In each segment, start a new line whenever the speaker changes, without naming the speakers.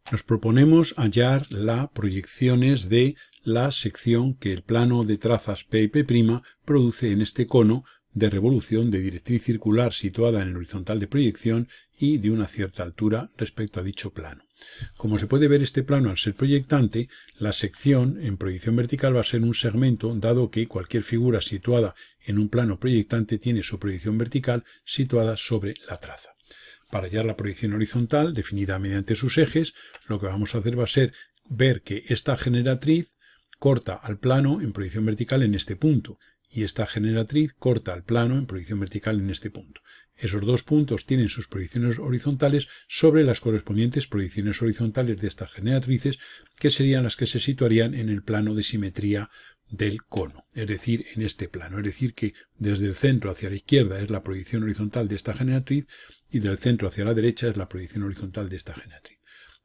Nos proponemos hallar las proyecciones de la sección que el plano de trazas P y P' produce en este cono de revolución de directriz circular situada en el horizontal de proyección y de una cierta altura respecto a dicho plano. Como se puede ver, este plano, al ser proyectante, la sección en proyección vertical va a ser un segmento, dado que cualquier figura situada en un plano proyectante tiene su proyección vertical situada sobre la traza. Para hallar la proyección horizontal, definida mediante sus ejes, lo que vamos a hacer va a ser ver que esta generatriz corta al plano en proyección vertical en este punto, y esta generatriz corta al plano en proyección vertical en este punto. Esos dos puntos tienen sus proyecciones horizontales sobre las correspondientes proyecciones horizontales de estas generatrices, que serían las que se situarían en el plano de simetría del cono, es decir, en este plano. Es decir, que desde el centro hacia la izquierda es la proyección horizontal de esta generatriz y del centro hacia la derecha es la proyección horizontal de esta generatriz.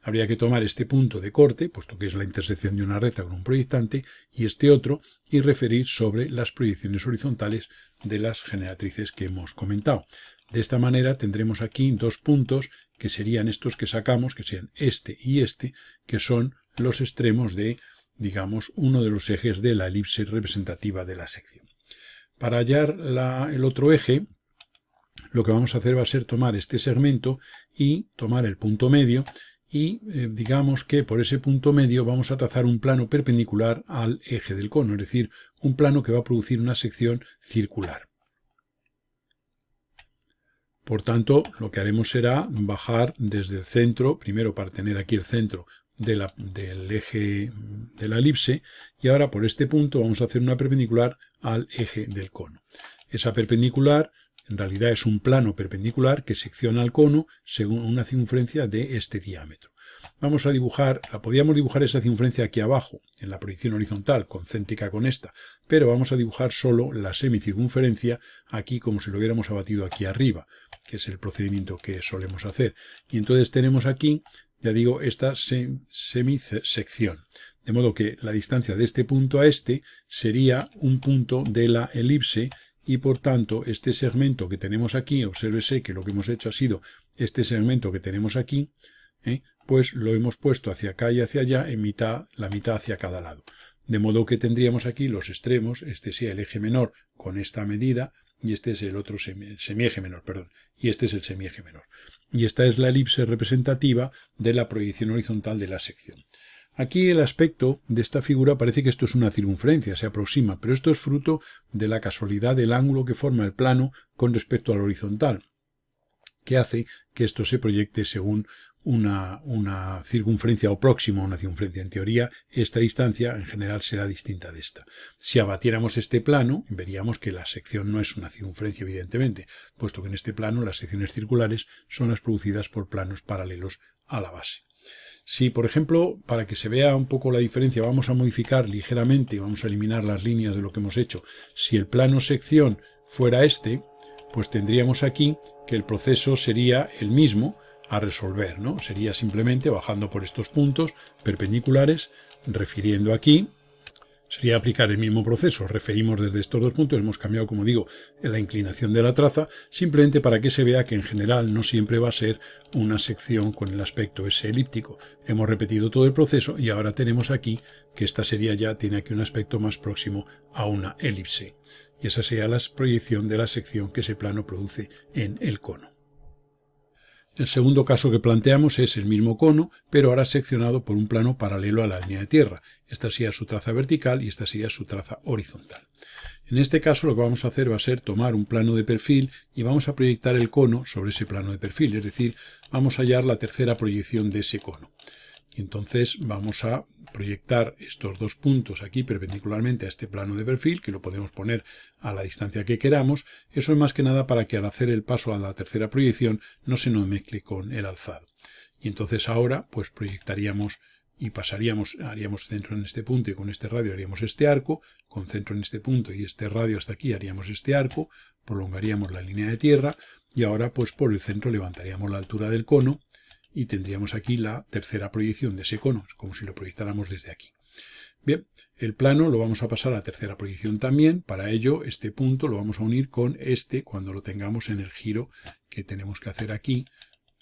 Habría que tomar este punto de corte, puesto que es la intersección de una recta con un proyectante, y este otro, y referir sobre las proyecciones horizontales de las generatrices que hemos comentado. De esta manera tendremos aquí dos puntos que serían estos que sacamos, que serían este y este, que son los extremos de, digamos, uno de los ejes de la elipse representativa de la sección. Para hallar el otro eje, lo que vamos a hacer va a ser tomar este segmento y tomar el punto medio, y digamos que por ese punto medio vamos a trazar un plano perpendicular al eje del cono, es decir, un plano que va a producir una sección circular. Por tanto, lo que haremos será bajar desde el centro, primero para tener aquí el centro del eje de la elipse, y ahora por este punto vamos a hacer una perpendicular al eje del cono. Esa perpendicular en realidad es un plano perpendicular que secciona el cono según una circunferencia de este diámetro. Vamos a dibujar, podríamos dibujar esa circunferencia aquí abajo, en la proyección horizontal, concéntrica con esta, pero vamos a dibujar solo la semicircunferencia aquí como si lo hubiéramos abatido aquí arriba, que es el procedimiento que solemos hacer. Y entonces tenemos aquí, ya digo, esta semisección. De modo que la distancia de este punto a este sería un punto de la elipse, y por tanto este segmento que tenemos aquí, obsérvese que lo que hemos hecho ha sido este segmento que tenemos aquí, pues lo hemos puesto hacia acá y hacia allá en mitad, la mitad hacia cada lado. De modo que tendríamos aquí los extremos, este sería el eje menor con esta medida, y este es el otro semieje menor, perdón, y este es el semieje menor. Y esta es la elipse representativa de la proyección horizontal de la sección. Aquí el aspecto de esta figura parece que esto es una circunferencia, se aproxima, pero esto es fruto de la casualidad del ángulo que forma el plano con respecto al horizontal, que hace que esto se proyecte según una circunferencia o próximo a una circunferencia. En teoría, esta distancia en general será distinta de esta. Si abatiéramos este plano, veríamos que la sección no es una circunferencia, evidentemente, puesto que en este plano las secciones circulares son las producidas por planos paralelos a la base. Si, por ejemplo, para que se vea un poco la diferencia, vamos a modificar ligeramente, vamos a eliminar las líneas de lo que hemos hecho. Si el plano sección fuera este, pues tendríamos aquí que el proceso sería el mismo a resolver, ¿no? Sería simplemente bajando por estos puntos perpendiculares, refiriendo aquí, sería aplicar el mismo proceso. Referimos desde estos dos puntos, hemos cambiado, como digo, la inclinación de la traza, simplemente para que se vea que en general no siempre va a ser una sección con el aspecto ese elíptico. Hemos repetido todo el proceso y ahora tenemos aquí que esta sería ya, tiene aquí un aspecto más próximo a una elipse. Y esa sería la proyección de la sección que ese plano produce en el cono. El segundo caso que planteamos es el mismo cono, pero ahora seccionado por un plano paralelo a la línea de tierra. Esta sería su traza vertical y esta sería su traza horizontal. En este caso lo que vamos a hacer va a ser tomar un plano de perfil y vamos a proyectar el cono sobre ese plano de perfil, es decir, vamos a hallar la tercera proyección de ese cono. Y entonces vamos a proyectar estos dos puntos aquí perpendicularmente a este plano de perfil, que lo podemos poner a la distancia que queramos. Eso es más que nada para que al hacer el paso a la tercera proyección no se nos mezcle con el alzado. Y entonces ahora pues proyectaríamos y pasaríamos, haríamos centro en este punto y con este radio haríamos este arco, con centro en este punto y este radio hasta aquí haríamos este arco, prolongaríamos la línea de tierra y ahora pues por el centro levantaríamos la altura del cono y tendríamos aquí la tercera proyección de ese cono, como si lo proyectáramos desde aquí. Bien, el plano lo vamos a pasar a la tercera proyección también. Para ello, este punto lo vamos a unir con este cuando lo tengamos en el giro que tenemos que hacer aquí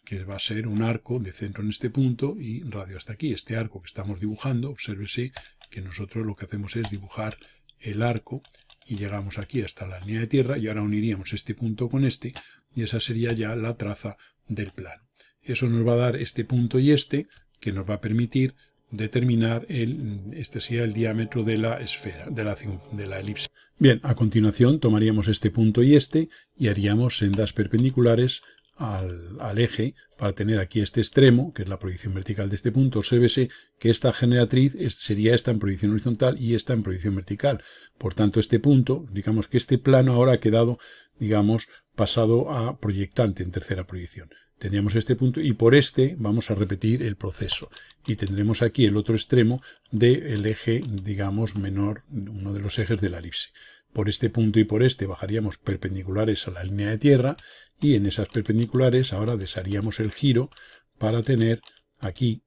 que va a ser un arco de centro en este punto y radio hasta aquí. Este arco que estamos dibujando, obsérvese que nosotros lo que hacemos es dibujar el arco y llegamos aquí hasta la línea de tierra y ahora uniríamos este punto con este y esa sería ya la traza del plano. Eso nos va a dar este punto y este, que nos va a permitir determinar este sería el diámetro de la esfera, de la elipse. Bien, a continuación tomaríamos este punto y haríamos sendas perpendiculares al eje para tener aquí este extremo, que es la proyección vertical de este punto. Obsérvese que esta generatriz sería esta en proyección horizontal y esta en proyección vertical. Por tanto, este punto, digamos que este plano ahora ha quedado, digamos, pasado a proyectante en tercera proyección. Tendríamos este punto y por este vamos a repetir el proceso. Y tendremos aquí el otro extremo del eje, digamos, menor, uno de los ejes de la elipse. Por este punto y por este bajaríamos perpendiculares a la línea de tierra y en esas perpendiculares ahora desharíamos el giro para tener aquí,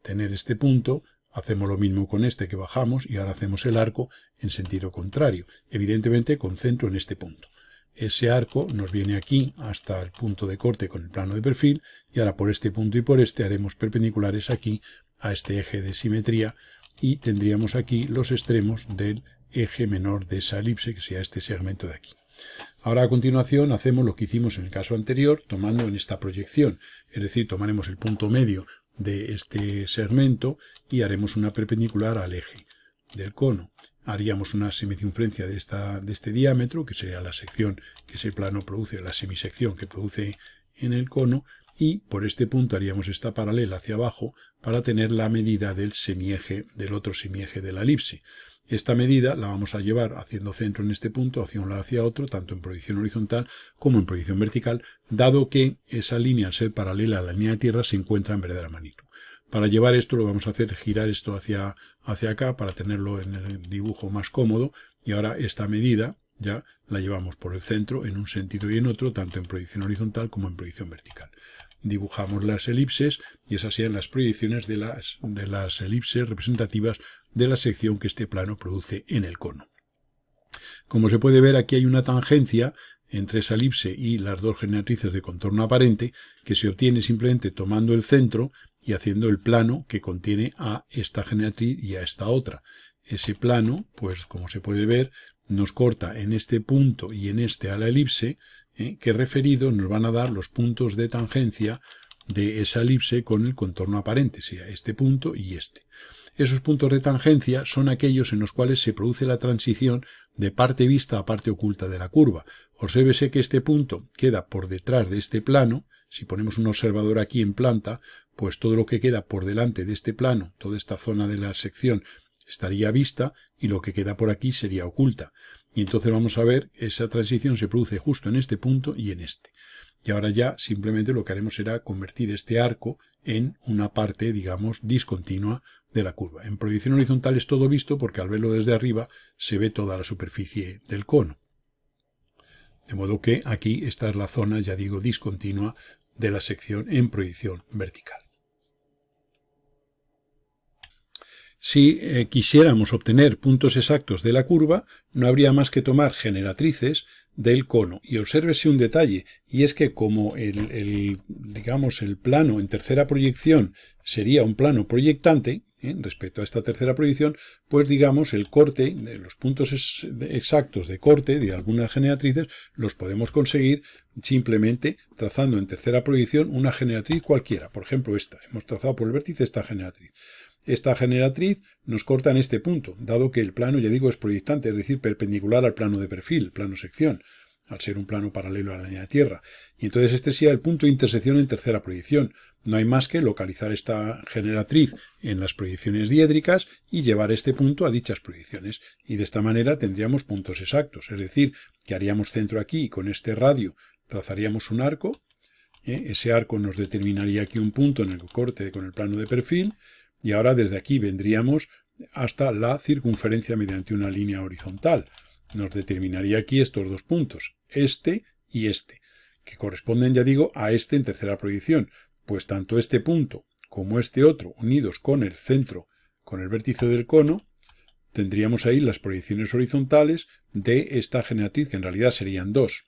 tener este punto. Hacemos lo mismo con este que bajamos y ahora hacemos el arco en sentido contrario, evidentemente con centro en este punto. Ese arco nos viene aquí hasta el punto de corte con el plano de perfil y ahora por este punto y por este haremos perpendiculares aquí a este eje de simetría y tendríamos aquí los extremos del eje menor de esa elipse, que sería este segmento de aquí. Ahora a continuación hacemos lo que hicimos en el caso anterior tomando en esta proyección, es decir, tomaremos el punto medio de este segmento y haremos una perpendicular al eje del cono. Haríamos una semicircunferencia de este diámetro, que sería la sección que ese plano produce, la semisección que produce en el cono, y por este punto haríamos esta paralela hacia abajo para tener la medida del otro semieje de la elipse. Esta medida la vamos a llevar haciendo centro en este punto, hacia un lado hacia otro, tanto en proyección horizontal como en proyección vertical, dado que esa línea, al ser paralela a la línea de tierra, se encuentra en verdadera magnitud. Para llevar esto lo vamos a hacer girar esto hacia acá para tenerlo en el dibujo más cómodo y ahora esta medida ya la llevamos por el centro en un sentido y en otro, tanto en proyección horizontal como en proyección vertical. Dibujamos las elipses y esas serían las proyecciones de las elipses representativas de la sección que este plano produce en el cono. Como se puede ver, aquí hay una tangencia entre esa elipse y las dos generatrices de contorno aparente que se obtiene simplemente tomando el centro y haciendo el plano que contiene a esta generatriz y a esta otra. Ese plano, pues como se puede ver, nos corta en este punto y en este a la elipse, que referidos nos van a dar los puntos de tangencia de esa elipse con el contorno aparente, sea este punto y este. Esos puntos de tangencia son aquellos en los cuales se produce la transición de parte vista a parte oculta de la curva. Obsérvese que este punto queda por detrás de este plano. Si ponemos un observador aquí en planta, pues todo lo que queda por delante de este plano, toda esta zona de la sección, estaría vista y lo que queda por aquí sería oculta. Y entonces vamos a ver, esa transición se produce justo en este punto y en este. Y ahora ya simplemente lo que haremos será convertir este arco en una parte, digamos, discontinua de la curva. En proyección horizontal es todo visto porque al verlo desde arriba se ve toda la superficie del cono. De modo que aquí esta es la zona, ya digo, discontinua de la sección en proyección vertical. Si quisiéramos obtener puntos exactos de la curva, no habría más que tomar generatrices del cono. Y obsérvese un detalle, y es que como digamos, el plano en tercera proyección sería un plano proyectante, respecto a esta tercera proyección, pues digamos el corte, los puntos exactos de corte de algunas generatrices los podemos conseguir simplemente trazando en tercera proyección una generatriz cualquiera. Por ejemplo esta, hemos trazado por el vértice esta generatriz. Esta generatriz nos corta en este punto, dado que el plano, ya digo, es proyectante, es decir, perpendicular al plano de perfil, plano sección, al ser un plano paralelo a la línea de tierra. Y entonces este sería el punto de intersección en tercera proyección. No hay más que localizar esta generatriz en las proyecciones diédricas y llevar este punto a dichas proyecciones. Y de esta manera tendríamos puntos exactos, es decir, que haríamos centro aquí y con este radio trazaríamos un arco. Ese arco nos determinaría aquí un punto en el corte con el plano de perfil. Y ahora desde aquí vendríamos hasta la circunferencia mediante una línea horizontal. Nos determinaría aquí estos dos puntos, este y este, que corresponden, ya digo, a este en tercera proyección. Pues tanto este punto como este otro, unidos con el centro, con el vértice del cono, tendríamos ahí las proyecciones horizontales de esta generatriz, que en realidad serían dos,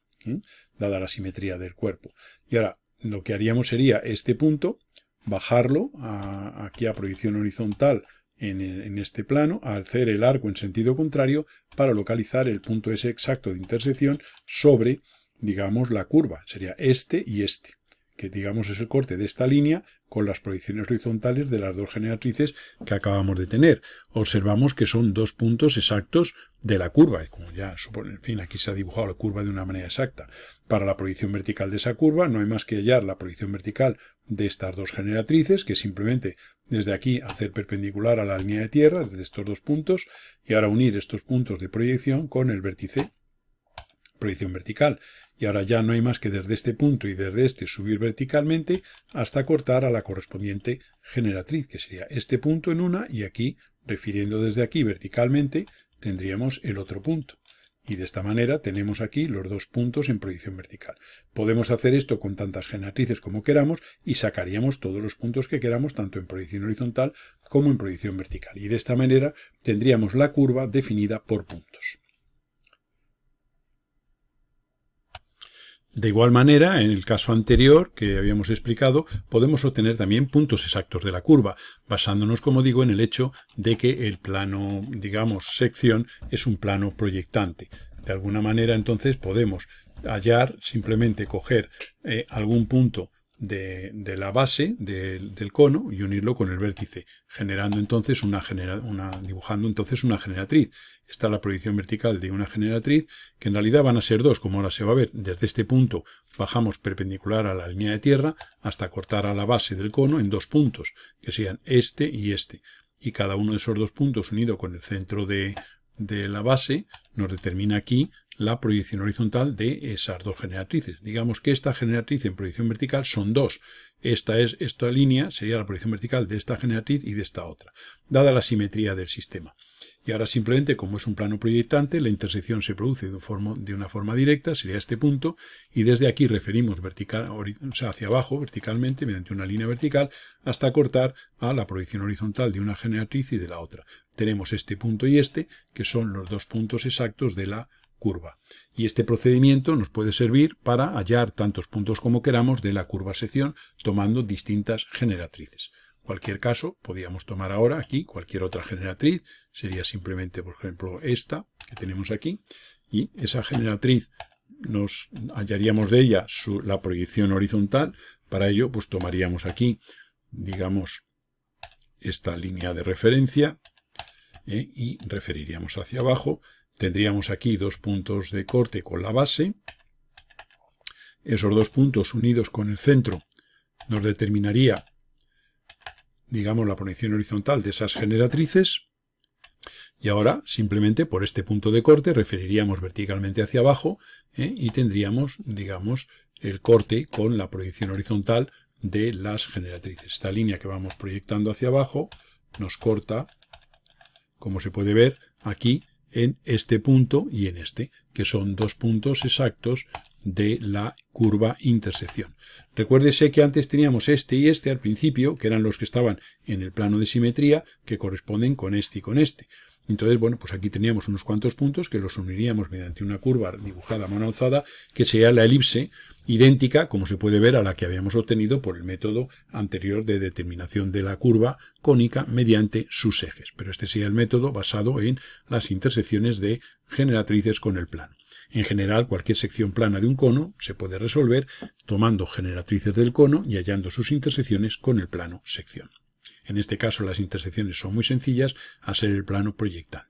dada la simetría del cuerpo. Y ahora, lo que haríamos sería este punto, bajarlo aquí a proyección horizontal en este plano, hacer el arco en sentido contrario para localizar el punto ese exacto de intersección sobre, digamos, la curva. Sería este y este, que digamos es el corte de esta línea con las proyecciones horizontales de las dos generatrices que acabamos de tener. Observamos que son dos puntos exactos de la curva, y como ya supone, en fin, aquí se ha dibujado la curva de una manera exacta. Para la proyección vertical de esa curva no hay más que hallar la proyección vertical de estas dos generatrices, que simplemente desde aquí hacer perpendicular a la línea de tierra, desde estos dos puntos, y ahora unir estos puntos de proyección con el vértice proyección vertical. Y ahora ya no hay más que desde este punto y desde este subir verticalmente hasta cortar a la correspondiente generatriz, que sería este punto en una, y aquí, refiriendo desde aquí verticalmente, tendríamos el otro punto. Y de esta manera tenemos aquí los dos puntos en proyección vertical. Podemos hacer esto con tantas generatrices como queramos y sacaríamos todos los puntos que queramos, tanto en proyección horizontal como en proyección vertical. Y de esta manera tendríamos la curva definida por puntos. De igual manera, en el caso anterior que habíamos explicado, podemos obtener también puntos exactos de la curva, basándonos, como digo, en el hecho de que el plano, digamos, sección es un plano proyectante. De alguna manera, entonces, podemos hallar, simplemente coger algún punto de la base del cono y unirlo con el vértice, generando entonces dibujando entonces una generatriz. Esta es la proyección vertical de una generatriz, que en realidad van a ser dos, como ahora se va a ver. Desde este punto bajamos perpendicular a la línea de tierra hasta cortar a la base del cono en dos puntos, que serían este y este. Y cada uno de esos dos puntos unido con el centro de la base nos determina aquí la proyección horizontal de esas dos generatrices. Digamos que esta generatriz en proyección vertical son dos. Esta línea sería la proyección vertical de esta generatriz y de esta otra, dada la simetría del sistema. Y ahora simplemente, como es un plano proyectante, la intersección se produce de una forma directa, sería este punto, y desde aquí referimos hacia abajo, verticalmente, mediante una línea vertical, hasta cortar a la proyección horizontal de una generatriz y de la otra. Tenemos este punto y este, que son los dos puntos exactos de la curva. Y este procedimiento nos puede servir para hallar tantos puntos como queramos de la curva sección, tomando distintas generatrices. Cualquier caso, podríamos tomar ahora aquí cualquier otra generatriz, sería simplemente, por ejemplo, esta que tenemos aquí, y esa generatriz nos hallaríamos de ella la proyección horizontal. Para ello, pues tomaríamos aquí, digamos, esta línea de referencia y referiríamos hacia abajo. Tendríamos aquí dos puntos de corte con la base. Esos dos puntos unidos con el centro nos determinaría, digamos, la proyección horizontal de esas generatrices. Y ahora, simplemente por este punto de corte, referiríamos verticalmente hacia abajo y tendríamos, digamos, el corte con la proyección horizontal de las generatrices. Esta línea que vamos proyectando hacia abajo nos corta, como se puede ver aquí, en este punto y en este, que son dos puntos exactos de la curva intersección. Recuérdese que antes teníamos este y este al principio, que eran los que estaban en el plano de simetría, que corresponden con este y con este. Entonces, bueno, pues aquí teníamos unos cuantos puntos que los uniríamos mediante una curva dibujada a mano alzada, que sería la elipse, idéntica, como se puede ver, a la que habíamos obtenido por el método anterior de determinación de la curva cónica mediante sus ejes. Pero este sería el método basado en las intersecciones de generatrices con el plano. En general, cualquier sección plana de un cono se puede resolver tomando generatrices del cono y hallando sus intersecciones con el plano sección. En este caso, las intersecciones son muy sencillas al ser el plano proyectante.